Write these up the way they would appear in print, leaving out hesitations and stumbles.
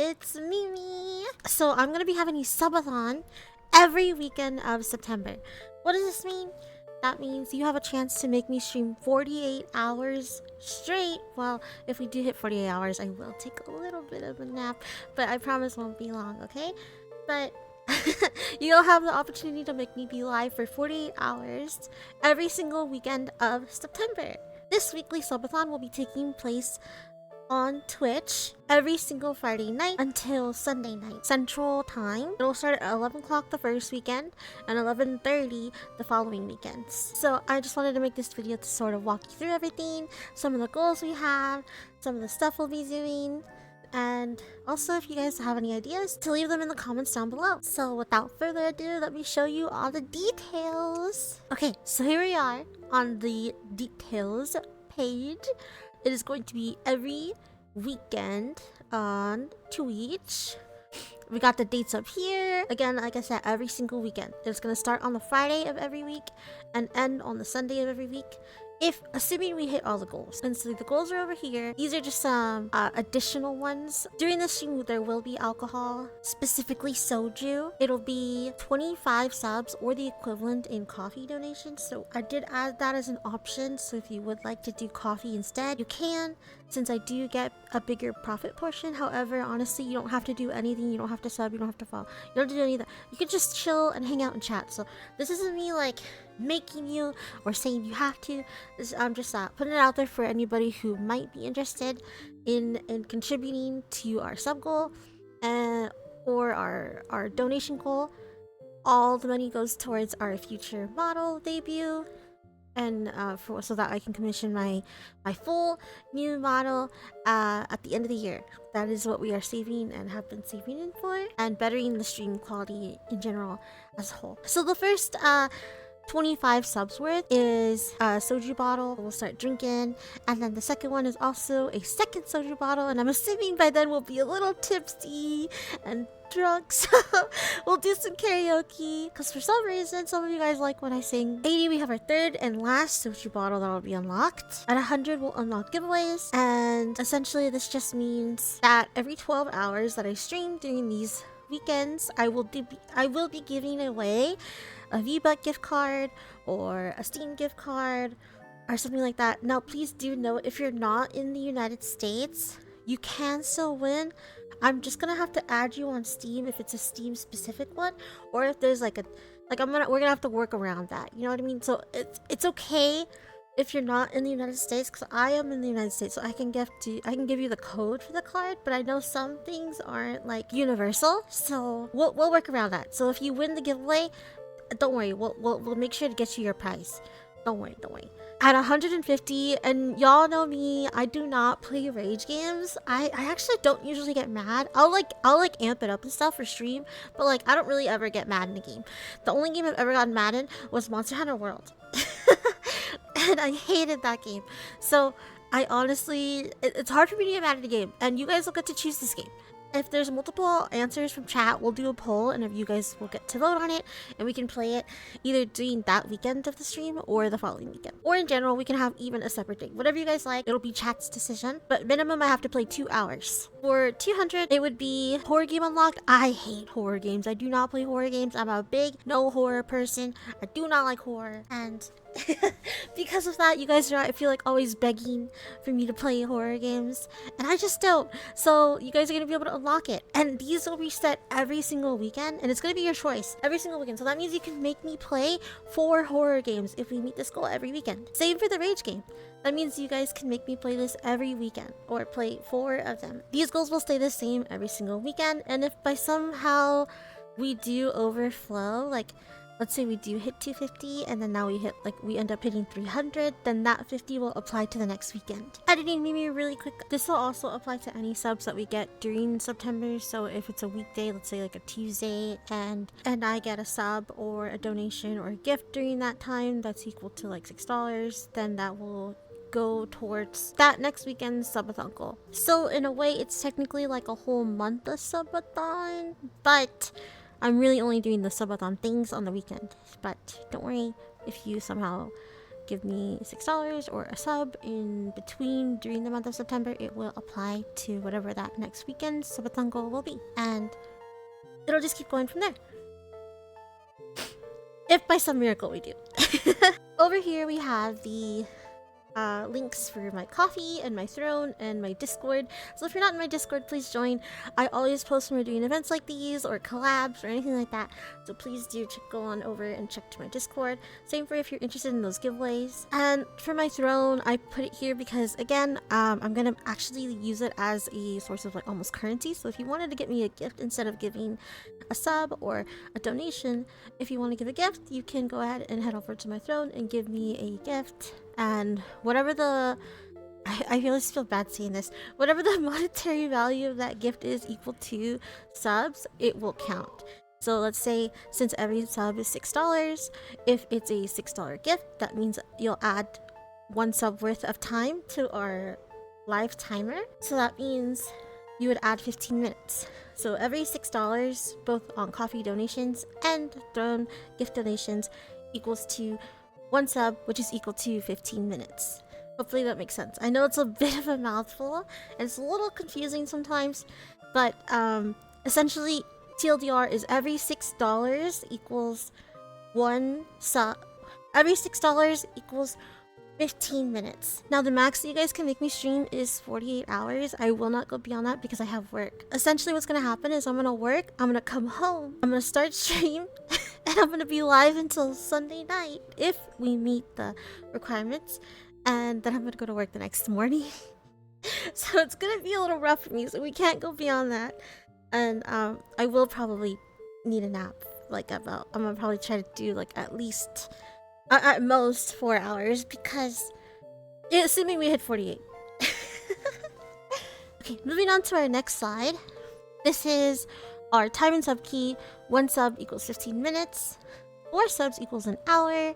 it's Mimi. So I'm gonna be having a subathon every weekend of September. What does this mean? That means you have a chance to make me stream 48 hours straight. Well, if we do hit 48 hours, I will take a little bit of a nap, but I promise won't be long, okay? But you'll have the opportunity to make me be live for 48 hours every single weekend of September. This weekly subathon will be taking place on Twitch every single Friday night until Sunday night Central Time. It'll start at 11 o'clock the first weekend and 11:30 the following weekends. So I just wanted to make this video to sort of walk you through everything, some of the goals we have, some of the stuff we'll be doing, and also if you guys have any ideas, to leave them in the comments down below. So without further ado, let me show you all the details. Okay, so here we are on the details page. It is going to be every weekend on Twitch. We got the dates up here. Again, like I said, every single weekend. It's going to start on the Friday of every week and end on the Sunday of every week, if assuming we hit all the goals. And so the goals are over here. These are just some additional ones. During the stream, there will be alcohol, specifically soju. It'll be 25 subs or the equivalent in coffee donations. So I did add that as an option. So if you would like to do coffee instead, you can, since I do get a bigger profit portion. However, honestly, you don't have to do anything. You don't have to sub. You don't have to follow. You don't have to do anything. You can just chill and hang out and chat. So this isn't me like making you or saying you have to. I'm just putting it out there for anybody who might be interested in contributing to our sub goal or our donation goal. All the money goes towards our future model debut, and so that I can commission my full new model at the end of the year. That is what we are saving and have been saving in for, and bettering the stream quality in general as a whole. So the first 25 subs worth is a soju bottle we'll start drinking, and then the second one is also a second soju bottle, and I'm assuming by then we'll be a little tipsy and drunk, so we'll do some karaoke, because for some reason some of you guys like when I sing. 80, we have our third and last soju bottle that'll be unlocked. At 100, we'll unlock giveaways, and essentially this just means that every 12 hours that I stream during these weekends, I will be giving away a VBuck gift card or a Steam gift card or something like that. Now please do note, if you're not in the United States, you can still win. I'm just gonna have to add you on Steam if it's a Steam specific one, or if there's we're gonna have to work around that, you know what I mean? So it's okay if you're not in the United States, because I am in the United States, so I can give you the code for the card, but I know some things aren't like universal, so we'll work around that. So if you win the giveaway, don't worry, we'll make sure to get you your prize. Don't worry. At 150, and y'all know me, I do not play rage games. I actually don't usually get mad. I'll amp it up and stuff for stream, but like I don't really ever get mad in a game. The only game I've ever gotten mad in was Monster Hunter World. And I hated that game. So I honestly, it's hard for me to get mad at a game, and you guys will get to choose this game. If there's multiple answers from chat, we'll do a poll, and if you guys will get to vote on it, and we can play it either during that weekend of the stream or the following weekend. Or in general, we can have even a separate day. Whatever you guys like, it'll be chat's decision, but minimum I have to play 2 hours. For 200, it would be horror game unlocked. I hate horror games. I do not play horror games. I'm a big no horror person. I do not like horror, and because of that, you guys are, I feel like, always begging for me to play horror games, and I just don't. So you guys are gonna be able to unlock it, and these will reset every single weekend, and it's gonna be your choice every single weekend. So that means you can make me play 4 horror games if we meet this goal every weekend. Same for the rage game. That means you guys can make me play this every weekend, or play 4 of them. These goals will stay the same every single weekend, and if by somehow we do overflow, like let's say we do hit 250 and then now we end up hitting 300, then that 50 will apply to the next weekend. Editing Mimi really quick. This will also apply to any subs that we get during September. So if it's a weekday, let's say like a Tuesday, and I get a sub or a donation or a gift during that time that's equal to like $6, then that will go towards that next weekend's subathon goal. So in a way, it's technically like a whole month of subathon, but I'm really only doing the subathon things on the weekend. But don't worry if you somehow give me $6 or a sub in between during the month of September, it will apply to whatever that next weekend Subathon goal will be. And it'll just keep going from there. If by some miracle we do. Over here we have the links for my Coffee and my Throne and my Discord. So if you're not in my Discord, please join. I always post when we're doing events like these or collabs or anything like that. So please do go on over and check to my Discord. Same for if you're interested in those giveaways. And for my Throne, I put it here because again, I'm gonna actually use it as a source of like almost currency. So if you wanted to get me a gift instead of giving a sub or a donation, if you want to give a gift, you can go ahead and head over to my Throne and give me a gift. And whatever the, I always feel bad saying this, whatever the monetary value of that gift is equal to subs, it will count. So let's say since every sub is $6, if it's a $6 gift, that means you'll add 1 sub worth of time to our live timer. So that means you would add 15 minutes. So every $6, both on Coffee donations and Throne gift donations, equals to 1 sub, which is equal to 15 minutes. Hopefully that makes sense. I know it's a bit of a mouthful, and it's a little confusing sometimes, but essentially, TLDR is every $6 equals 1 sub. Every $6 equals 15 minutes. Now the max that you guys can make me stream is 48 hours. I will not go beyond that because I have work. Essentially what's gonna happen is I'm gonna work, I'm gonna come home, I'm gonna start stream, and I'm gonna be live until Sunday night if we meet the requirements, and then I'm gonna go to work the next morning. So it's gonna be a little rough for me, so we can't go beyond that. And I will probably need a nap. Like I'm gonna probably try to do like at least at most 4 hours, because assuming we hit 48. Okay, moving on to our next slide. This is our time and sub key. 1 sub equals 15 minutes, 4 subs equals an hour,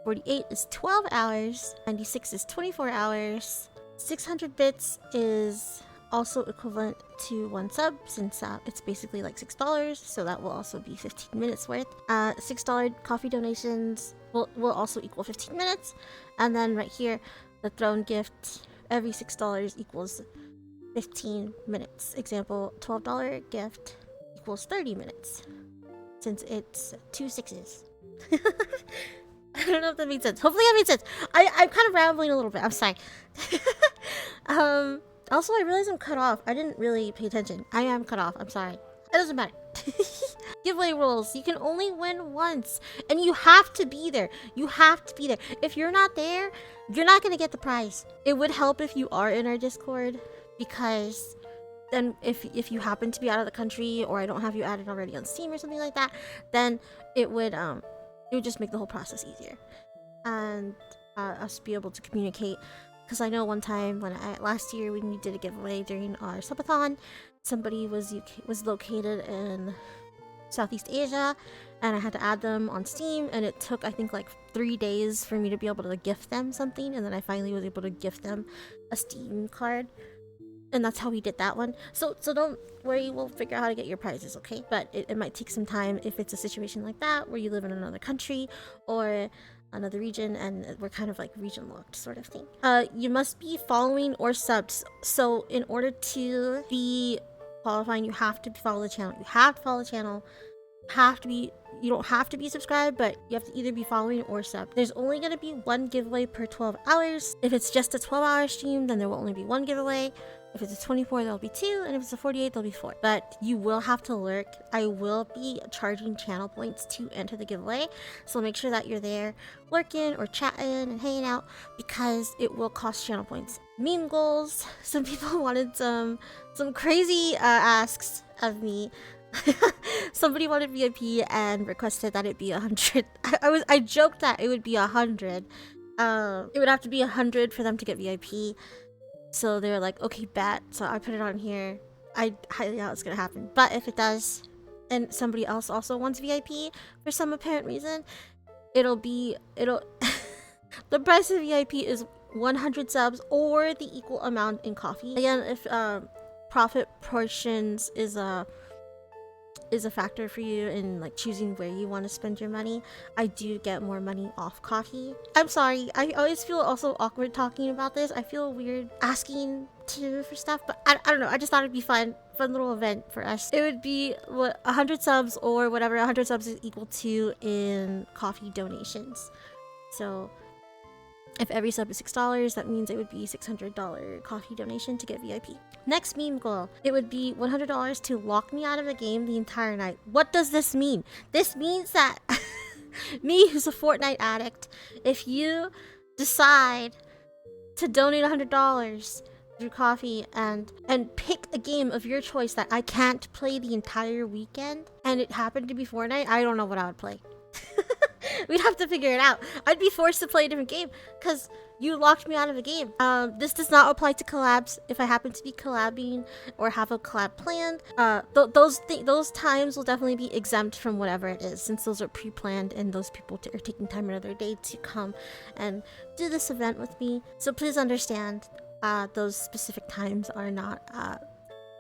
48 is 12 hours, 96 is 24 hours, 600 bits is also equivalent to 1 sub, since it's basically like $6, so that will also be 15 minutes worth. $6 Coffee donations will also equal 15 minutes, and then right here, the Throne gift, every $6 equals 15 minutes. Example, $12 gift equals 30 minutes, since it's 2 6s. I don't know if that made sense. Hopefully that made sense. I'm kind of rambling a little bit. I'm sorry. Also, I realized I'm cut off. I didn't really pay attention. I am cut off. I'm sorry. It doesn't matter. Giveaway rules. You can only win once. And you have to be there. You have to be there. If you're not there, you're not going to get the prize. It would help if you are in our Discord, because then if you happen to be out of the country, or I don't have you added already on Steam or something like that, then it would just make the whole process easier. And us be able to communicate. Because I know one time last year when we did a giveaway during our subathon, somebody was located in Southeast Asia, and I had to add them on Steam, and it took I think like 3 days for me to be able to gift them something, and then I finally was able to gift them a Steam card, and that's how we did that one. So don't worry, we'll figure out how to get your prizes, okay? But it might take some time if it's a situation like that where you live in another country or another region, and we're kind of like region locked sort of thing. You must be following or subs. So in order to be qualifying, you have to follow the channel. You have to follow the channel. You don't have to be subscribed, but you have to either be following or sub. There's only going to be 1 giveaway per 12 hours. If it's just a 12-hour stream, then there will only be 1 giveaway. If it's a 24, there'll be 2, and if it's a 48, there'll be 4. But you will have to lurk. I will be charging channel points to enter the giveaway, so make sure that you're there lurking or chatting and hanging out, because it will cost channel points. Meme goals. Some people wanted some crazy asks of me. Somebody wanted VIP and requested that it be 100. I joked that it would be 100. It would have to be 100 for them to get VIP. So they were like, okay, bet. So I put it on here. I highly doubt it's gonna happen, but if it does, and somebody else also wants VIP for some apparent reason, it'll the price of VIP is 100 subs or the equal amount in coffee. Again, if profit portions is is a factor for you in like choosing where you want to spend your money, I do get more money off coffee. I'm sorry, I always feel also awkward talking about this. I feel weird asking for stuff, but I don't know. I just thought it'd be fun little event for us. It would be what 100 subs or whatever 100 subs is equal to in coffee donations. So if every sub is $6, that means it would be $600 coffee donation to get VIP. Next meme goal. It would be $100 to lock me out of the game the entire night. What does this mean? This means that me, who's a Fortnite addict, if you decide to donate $100 through coffee and pick a game of your choice that I can't play the entire weekend, and it happened to be Fortnite, I don't know what I would play. We'd have to figure it out. I'd be forced to play a different game because you locked me out of the game. This does not apply to collabs. If I happen to be collabing or have a collab planned, those times will definitely be exempt from whatever it is, since those are pre-planned and those people are taking time out of their day to come and do this event with me. So please understand, those specific times are not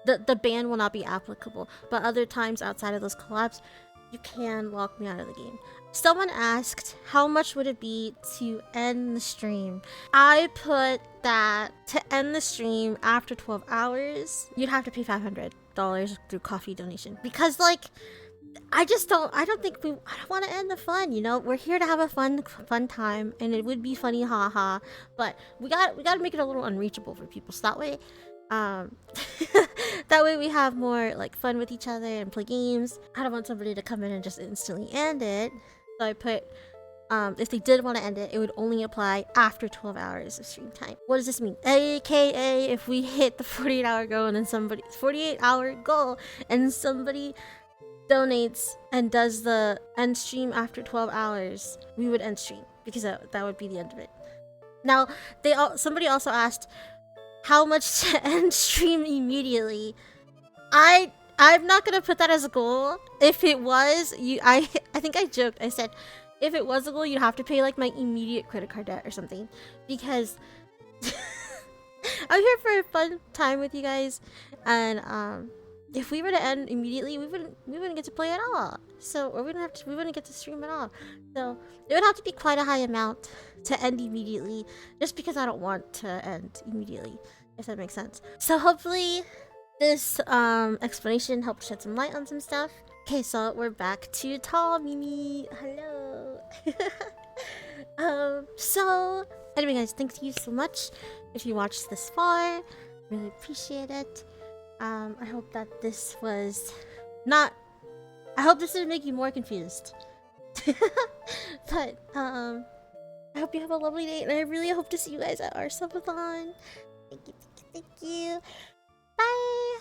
the ban will not be applicable. But other times outside of those collabs, you can lock me out of the game. Someone asked, how much would it be to end the stream? I put that to end the stream after 12 hours, you'd have to pay $500 through coffee donation. Because, like, I don't want to end the fun, you know? We're here to have a fun time, and it would be funny, haha. But we got to make it a little unreachable for people, so that way, that way we have more like fun with each other and play games. I don't want somebody to come in and just instantly end it. So I put, if they did want to end it, it would only apply after 12 hours of stream time. What does this mean? AKA, if we hit the 48-hour goal and then 48-hour goal and somebody donates and does the end stream after 12 hours, we would end stream, because that would be the end of it. Now, somebody also asked how much to end stream immediately. I'm not gonna put that as a goal. If it was, I think I joked. I said, if it was a goal, you'd have to pay like my immediate credit card debt or something, because I'm here for a fun time with you guys, and if we were to end immediately, we wouldn't get to play at all. So, or we wouldn't get to stream at all. So it would have to be quite a high amount to end immediately, just because I don't want to end immediately, if that makes sense. So hopefully this explanation helped shed some light on some stuff. Okay, so we're back to Tall Mimi. Hello. So anyway, guys, thank you so much if you watched this far. Really appreciate it. I hope that this was not. I hope this didn't make you more confused. But I hope you have a lovely day, and I really hope to see you guys at our subathon. Thank you. Bye.